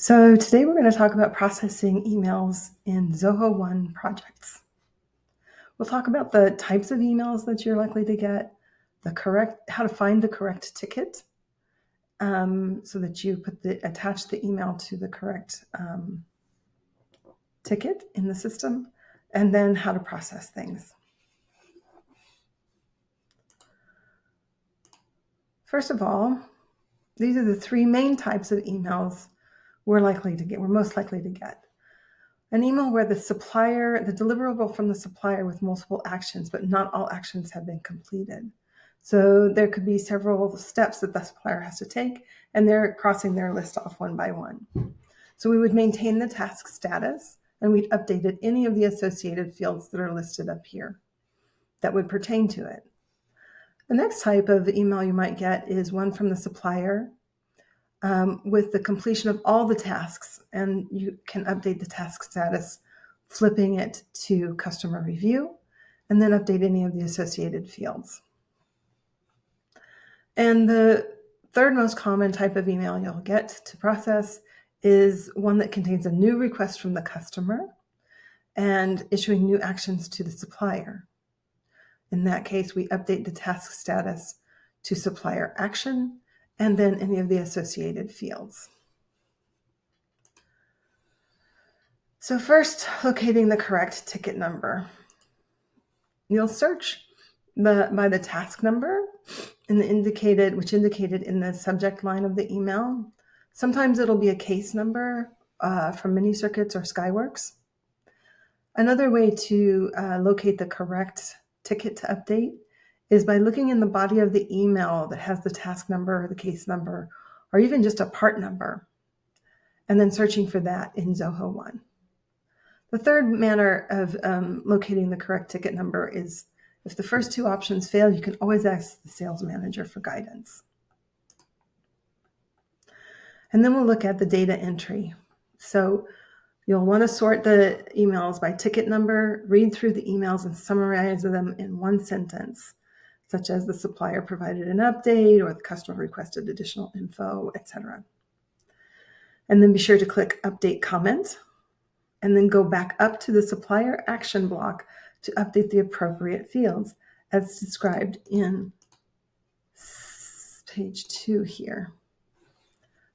So today we're going to talk about processing emails in Zoho One Projects. We'll talk about the types of emails that you're likely to get, how to find the correct ticket, so that you attach the email to the correct ticket in the system, and then how to process things. First of all, these are the three main types of emails we're most likely to get. An email where the deliverable from the supplier with multiple actions, but not all actions have been completed. So there could be several steps that the supplier has to take, and they're crossing their list off one by one. So we would maintain the task status, and we'd updated any of the associated fields that are listed up here that would pertain to it. The next type of email you might get is one from the supplier with the completion of all the tasks, and you can update the task status, flipping it to customer review, and then update any of the associated fields. And the third most common type of email you'll get to process is one that contains a new request from the customer and issuing new actions to the supplier. In that case, we update the task status to supplier action and then any of the associated fields. So first, locating the correct ticket number. You'll search by the task number which indicated in the subject line of the email. Sometimes it'll be a case number from Mini-Circuits or Skyworks. Another way to locate the correct ticket to update is by looking in the body of the email that has the task number, the case number, or even just a part number, and then searching for that in Zoho One. The third manner of locating the correct ticket number is if the first two options fail, you can always ask the sales manager for guidance. And then we'll look at the data entry. So you'll want to sort the emails by ticket number, read through the emails and summarize them in one sentence, such as the supplier provided an update or the customer requested additional info, etc. And then be sure to click Update Comment, and then go back up to the supplier action block to update the appropriate fields as described in page 2 here.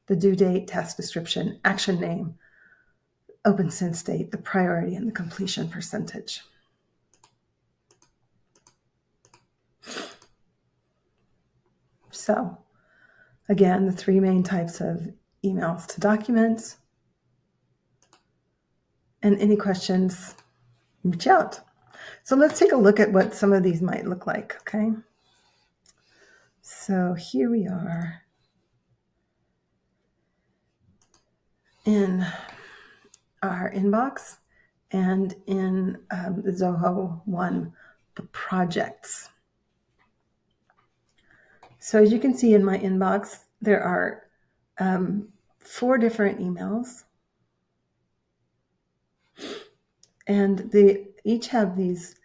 The due date, task description, action name, open since date, the priority, and the completion percentage. So again, the three main types of emails to documents. And any questions, reach out. So let's take a look at what some of these might look like, okay? So here we are in our inbox and in the Zoho One Projects. So as you can see in my inbox, there are 4 different emails, and they each have these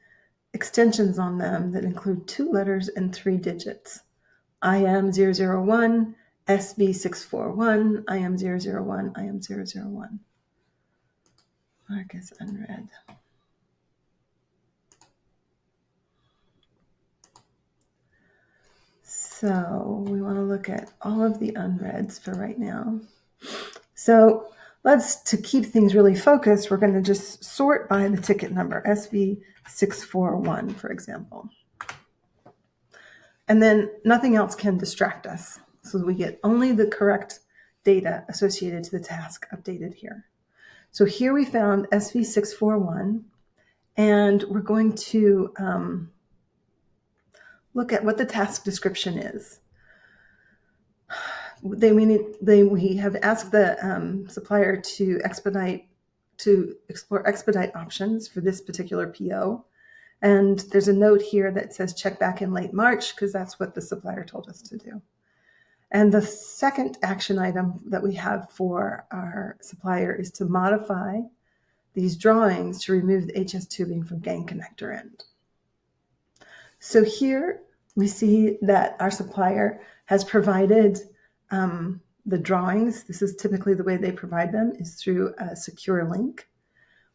extensions on them that include 2 letters and 3 digits. IM001, SV641, IM001, IM001. Mark is unread. So we want to look at all of the unreads for right now. So to keep things really focused, we're going to just sort by the ticket number, SV641, for example. And then nothing else can distract us. So we get only the correct data associated to the task updated here. So here we found SV641, and we're going to look at what the task description is. We have asked the supplier to explore expedite options for this particular PO. And there's a note here that says check back in late March, because that's what the supplier told us to do. And the second action item that we have for our supplier is to modify these drawings to remove the HS tubing from gang connector end. So here we see that our supplier has provided the drawings, this is typically the way they provide them, is through a secure link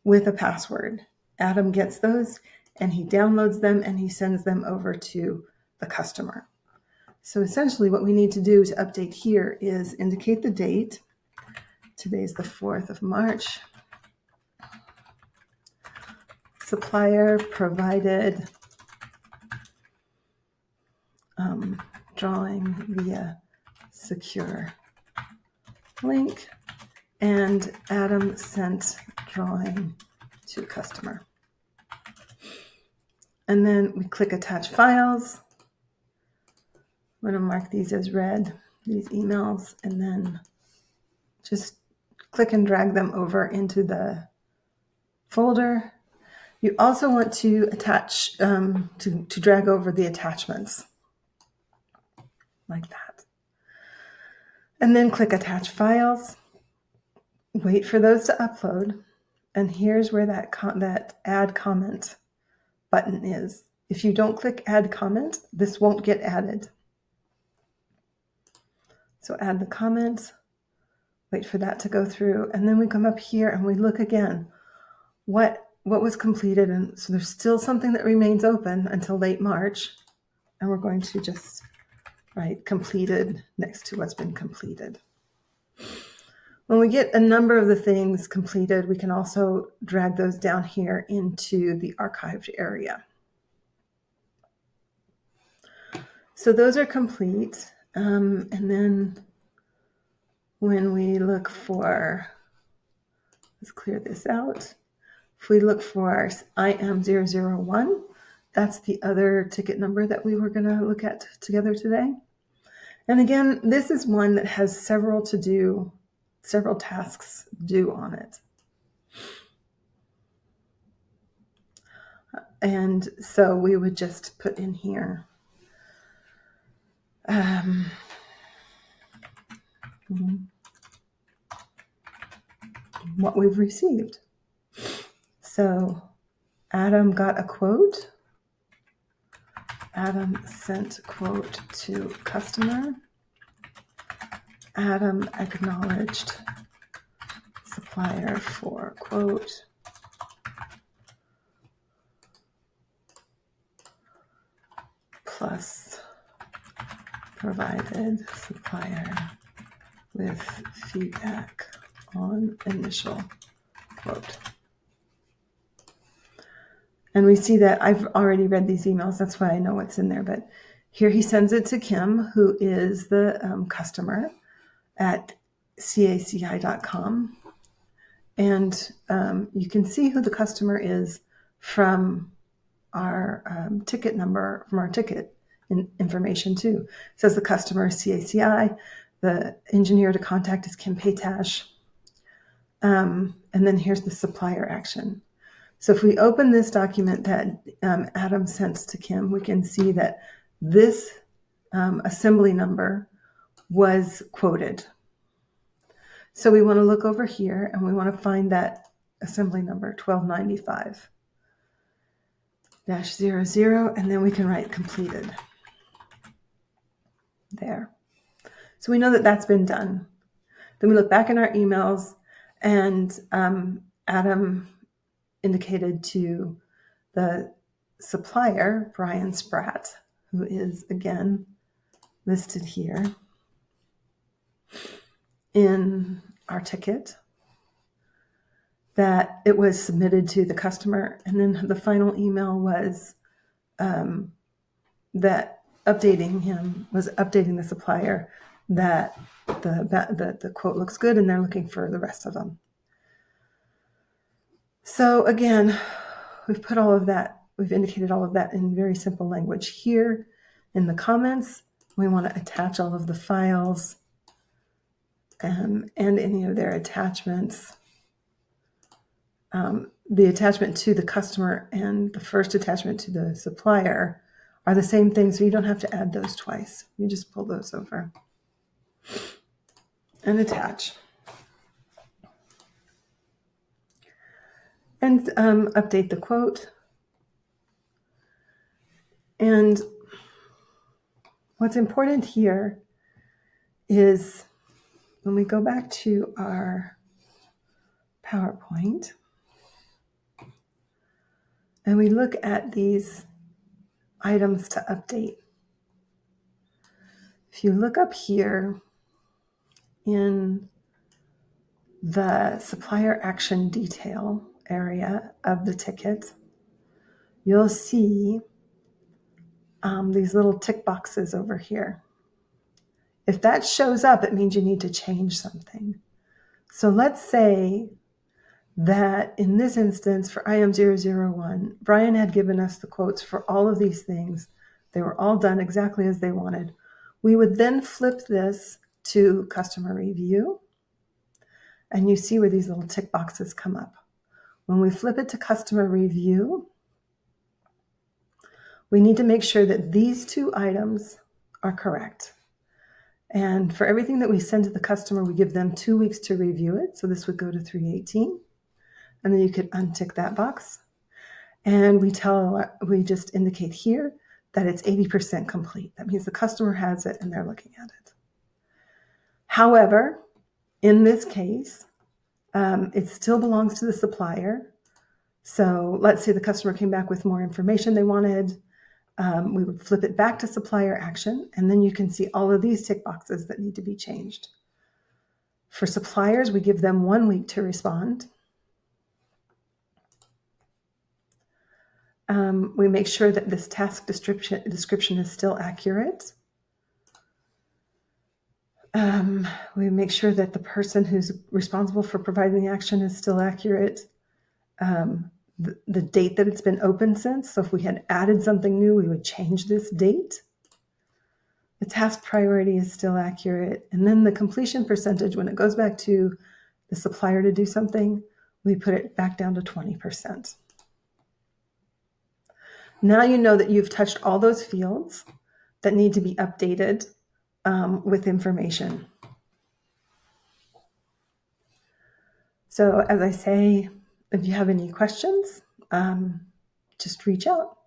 with a password. Adam gets those and he downloads them and he sends them over to the customer. So essentially what we need to do to update here is indicate the date. Today's the 4th of March. Supplier provided drawing via secure link, and Adam sent drawing to customer. And then we click attach files. I'm going to mark these as read, these emails, and then just click and drag them over into the folder. You also want to attach, to drag over the attachments like that. And then click attach files, wait for those to upload. And here's where that add comment button is. If you don't click add comment, this won't get added. So add the comment, wait for that to go through. And then we come up here and we look again, what was completed. And so there's still something that remains open until late March. And we're going to just write completed next to what's been completed. When we get a number of the things completed, we can also drag those down here into the archived area. So those are complete. And then when we look for, let's clear this out. If we look for IM001, that's the other ticket number that we were going to look at together today. And again, this is one that has several tasks due on it. And so we would just put in here what we've received. So Adam got a quote. Adam sent quote to customer. Adam acknowledged supplier for quote. Plus provided supplier with feedback on initial quote. And we see that I've already read these emails. That's why I know what's in there. But here he sends it to Kim, who is the customer at caci.com. And you can see who the customer is from our ticket number, from our ticket information too. It says the customer is CACI. The engineer to contact is Kim Paytash. And then here's the supplier action. So if we open this document that Adam sent to Kim, we can see that this assembly number was quoted. So we want to look over here and we want to find that assembly number 1295-00, and then we can write completed there. So we know that that's been done. Then we look back in our emails, and Adam indicated to the supplier, Brian Spratt, who is again listed here in our ticket, that it was submitted to the customer. And then the final email was that updating the supplier that the quote looks good and they're looking for the rest of them. So again, we've put all of that, we've indicated all of that in very simple language here in the comments. We want to attach all of the files and any of their attachments. The attachment to the customer and the first attachment to the supplier are the same thing, so you don't have to add those twice. You just pull those over and attach. And update the quote. And what's important here is when we go back to our PowerPoint and we look at these items to update, if you look up here in the supplier action detail area of the ticket, you'll see these little tick boxes over here. If that shows up, it means you need to change something. So let's say that in this instance for IM001, Brian had given us the quotes for all of these things. They were all done exactly as they wanted. We would then flip this to customer review, and you see where these little tick boxes come up. When we flip it to customer review, we need to make sure that these two items are correct. And for everything that we send to the customer, we give them 2 weeks to review it. So this would go to 318. And then you could untick that box. And we just indicate here that it's 80% complete. That means the customer has it and they're looking at it. However, in this case, it still belongs to the supplier. So let's say the customer came back with more information they wanted. We would flip it back to supplier action, and then you can see all of these tick boxes that need to be changed. For suppliers, we give them 1 week to respond. We make sure that this task description is still accurate. We make sure that the person who's responsible for providing the action is still accurate. The date that it's been open since. So if we had added something new, we would change this date. The task priority is still accurate. And then the completion percentage, when it goes back to the supplier to do something, we put it back down to 20%. Now you know that you've touched all those fields that need to be updated with information. So as I say, if you have any questions, just reach out.